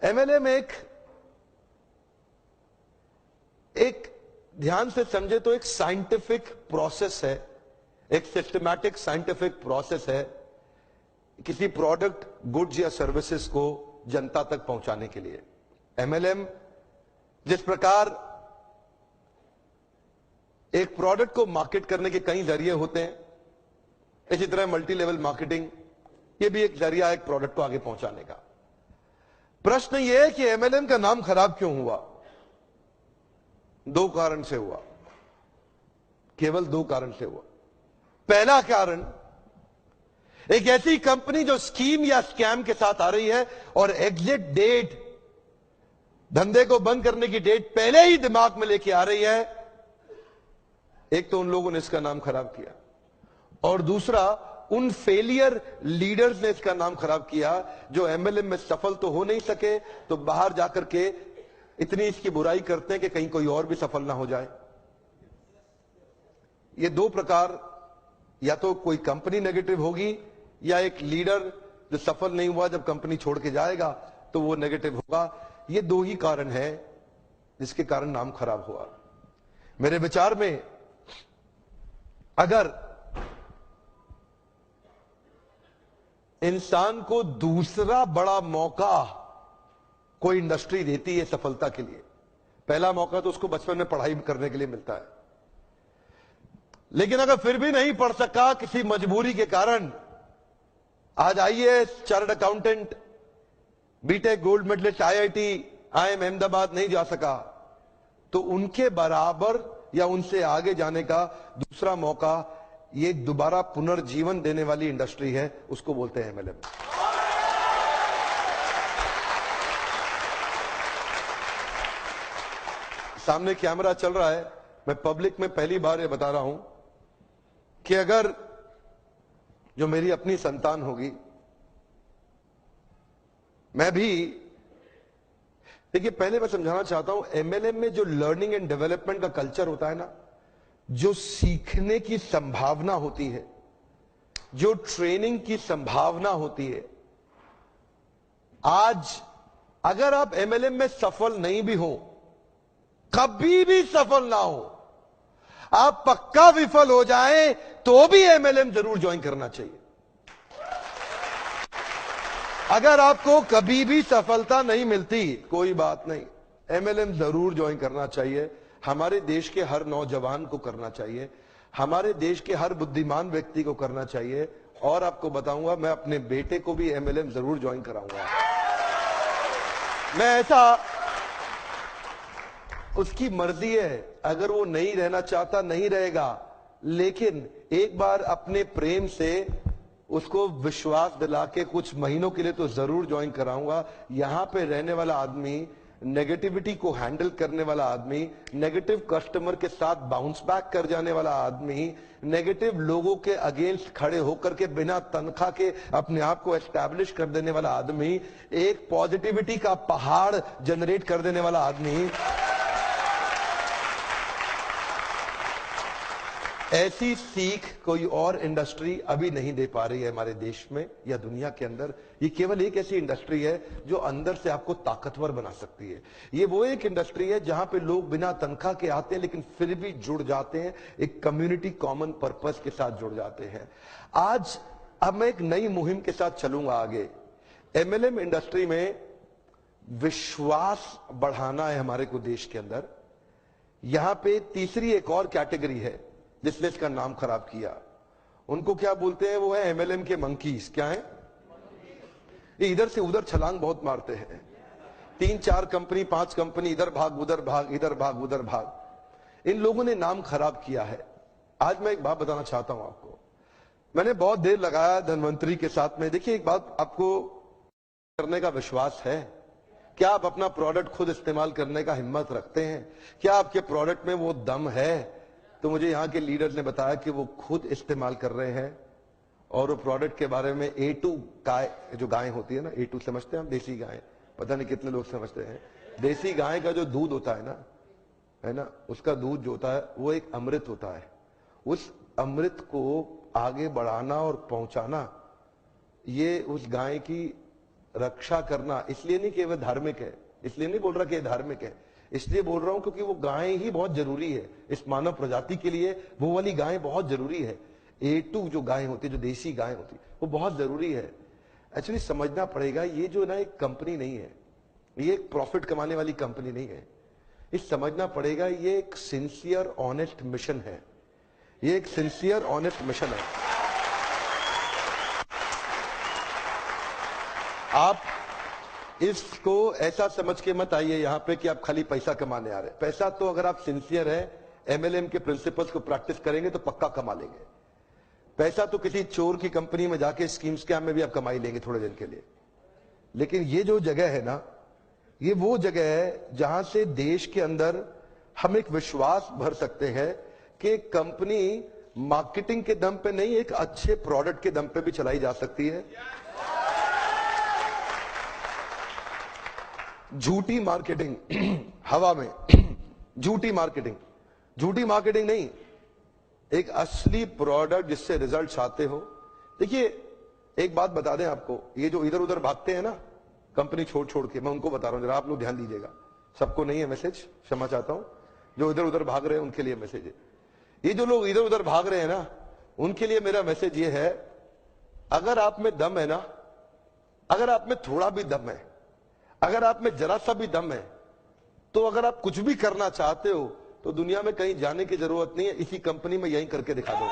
MLM एक ध्यान से समझे तो एक साइंटिफिक प्रोसेस है, एक सिस्टमैटिक साइंटिफिक प्रोसेस है किसी प्रोडक्ट, गुड्स या सर्विसेज को जनता तक पहुंचाने के लिए। एमएलएम जिस प्रकार एक प्रोडक्ट को मार्केट करने के कई जरिए होते हैं, इसी तरह मल्टी लेवल मार्केटिंग ये भी एक जरिया है एक प्रोडक्ट को आगे पहुंचाने का। प्रश्न यह है कि एमएलएम का नाम खराब क्यों हुआ? दो कारण से हुआ, केवल दो कारण से हुआ। पहला कारण, एक ऐसी कंपनी जो स्कीम या स्कैम के साथ आ रही है और एग्जिट डेट, धंधे को बंद करने की डेट पहले ही दिमाग में लेके आ रही है। एक तो उन लोगों ने इसका नाम खराब किया और दूसरा उन फेलियर लीडर्स ने इसका नाम खराब किया जो एमएलएम में सफल तो हो नहीं सके तो बाहर जाकर के इतनी इसकी बुराई करते हैं कि कहीं कोई और भी सफल ना हो जाए। ये दो प्रकार, या तो कोई कंपनी नेगेटिव होगी या एक लीडर जो सफल नहीं हुआ जब कंपनी छोड़ के जाएगा तो वो नेगेटिव होगा। ये दो ही कारण है जिसके कारण नाम खराब हुआ। मेरे विचार में अगर इंसान को दूसरा बड़ा मौका कोई इंडस्ट्री देती है सफलता के लिए, पहला मौका तो उसको बचपन में पढ़ाई करने के लिए मिलता है, लेकिन अगर फिर भी नहीं पढ़ सका किसी मजबूरी के कारण, आज IAS, chartered accountant, B Tech gold medalist, IIT, IIM Ahmedabad नहीं जा सका, तो उनके बराबर या उनसे आगे जाने का दूसरा मौका ये दोबारा पुनर्जीवन देने वाली इंडस्ट्री है, उसको बोलते हैं एमएलएम। सामने कैमरा चल रहा है, मैं पब्लिक में पहली बार ये बता रहा हूं कि अगर जो मेरी अपनी संतान होगी, मैं भी, देखिए पहले मैं समझाना चाहता हूं, एमएलएम में जो लर्निंग एंड डेवलपमेंट का कल्चर होता है ना, जो सीखने की संभावना होती है, जो ट्रेनिंग की संभावना होती है, आज अगर आप एमएलएम में सफल नहीं भी हो, कभी भी सफल ना हो, आप पक्का विफल हो जाएं तो भी एमएलएम जरूर ज्वाइन करना चाहिए। अगर आपको कभी भी सफलता नहीं मिलती, कोई बात नहीं, एमएलएम जरूर ज्वाइन करना चाहिए। हमारे देश के हर नौजवान को करना चाहिए, हमारे देश के हर बुद्धिमान व्यक्ति को करना चाहिए। और आपको बताऊंगा, मैं अपने बेटे को भी एमएलएम जरूर ज्वाइन कराऊंगा। मैं ऐसा, उसकी मर्जी है, अगर वो नहीं रहना चाहता नहीं रहेगा, लेकिन एक बार अपने प्रेम से उसको विश्वास दिला के कुछ महीनों के लिए तो जरूर ज्वाइन कराऊंगा। यहां पे रहने वाला आदमी, नेगेटिविटी को हैंडल करने वाला आदमी, नेगेटिव कस्टमर के साथ बाउंस बैक कर जाने वाला आदमी, नेगेटिव लोगों के अगेंस्ट खड़े होकर के बिना तनख्वाह के अपने आप को एस्टैब्लिश कर देने वाला आदमी, एक पॉजिटिविटी का पहाड़ जनरेट कर देने वाला आदमी, ऐसी सीख कोई और इंडस्ट्री अभी नहीं दे पा रही है हमारे देश में या दुनिया के अंदर। ये केवल एक ऐसी इंडस्ट्री है जो अंदर से आपको ताकतवर बना सकती है। ये वो एक इंडस्ट्री है जहां पे लोग बिना तनख्वाह के आते हैं लेकिन फिर भी जुड़ जाते हैं, एक कम्युनिटी कॉमन पर्पस के साथ जुड़ जाते हैं। आज अब मैं एक नई मुहिम के साथ चलूंगा आगे। एमएलएम इंडस्ट्री में विश्वास बढ़ाना है हमारे को देश के अंदर। यहां पे तीसरी एक और कैटेगरी है जिसने इसका नाम खराब किया, उनको क्या बोलते हैं? वो है एमएलएम के मंकीज। क्या है ये? इधर से उधर छलांग बहुत मारते हैं, 3-4 कंपनी 5 कंपनी, इधर भाग उधर भाग, इधर भाग उधर भाग। इन लोगों ने नाम खराब किया है। आज मैं एक बात बताना चाहता हूं आपको, मैंने बहुत देर लगाया धनवंतरी के साथ में। देखिए एक बात, आपको करने का विश्वास है? क्या आप अपना प्रोडक्ट खुद इस्तेमाल करने का हिम्मत रखते हैं? क्या आपके प्रोडक्ट में वो दम है? तो मुझे यहां के लीडर ने बताया कि वो खुद इस्तेमाल कर रहे हैं और वो प्रोडक्ट के बारे में A2 गाय, जो गाय होती है ना, A2 समझते हैं हम, देसी गाय, पता नहीं कितने लोग समझते हैं। देसी गाय का जो दूध होता है ना, उसका दूध जो होता है वो एक अमृत होता है। उस अमृत को आगे बढ़ाना और पहुंचाना, ये उस गाय की रक्षा करना, इसलिए नहीं कि वह धार्मिक है, इसलिए नहीं बोल रहा कि ये धार्मिक है, इसलिए बोल रहा हूं क्योंकि वो गाय ही बहुत जरूरी है इस मानव प्रजाति के लिए। वो वाली गाय बहुत जरूरी है। A2 जो गाय होती है, जो देसी गाय होती है, वो बहुत जरूरी है। एक्चुअली समझना पड़ेगा, ये जो ना एक कंपनी नहीं है, ये एक प्रॉफिट कमाने वाली कंपनी नहीं है। ये समझना पड़ेगा, ये एक सिंसियर ऑनेस्ट मिशन है। ये एक सिंसियर ऑनेस्ट मिशन है। आप इसको ऐसा समझ के मत आइए यहां पे कि आप खाली पैसा कमाने आ रहे हैं। पैसा तो अगर आप सिंसियर है, MLM के प्रिंसिपल्स को प्रैक्टिस करेंगे तो पक्का कमा लेंगे। पैसा तो किसी चोर की कंपनी में जाके स्कीम स्कैम में भी आप कमाई लेंगे थोड़े दिन के लिए। लेकिन ये जो जगह है ना, ये वो जगह है जहां से देश के अंदर हम एक विश्वास भर सकते हैं कि कंपनी मार्केटिंग के दम पे नहीं, एक अच्छे प्रोडक्ट के दम पे भी चलाई जा सकती है। झूठी मार्केटिंग हवा में, झूठी मार्केटिंग नहीं, एक असली प्रोडक्ट जिससे रिजल्ट्स आते हो। देखिए एक बात बता दें आपको, ये जो इधर उधर भागते हैं ना कंपनी छोड़ के, मैं उनको बता रहा हूं, जरा आप लोग ध्यान दीजिएगा। सबको नहीं है मैसेज, क्षमा चाहता हूं। जो इधर उधर भाग रहे हैं उनके लिए मैसेज है। ये जो लोग इधर उधर भाग रहे हैं ना, उनके लिए मेरा मैसेज ये है, अगर आप में दम है ना, अगर आप में थोड़ा भी दम है, अगर आप में जरा सा भी दम है, तो अगर आप कुछ भी करना चाहते हो तो दुनिया में कहीं जाने की जरूरत नहीं है, इसी कंपनी में यहीं करके दिखा दो।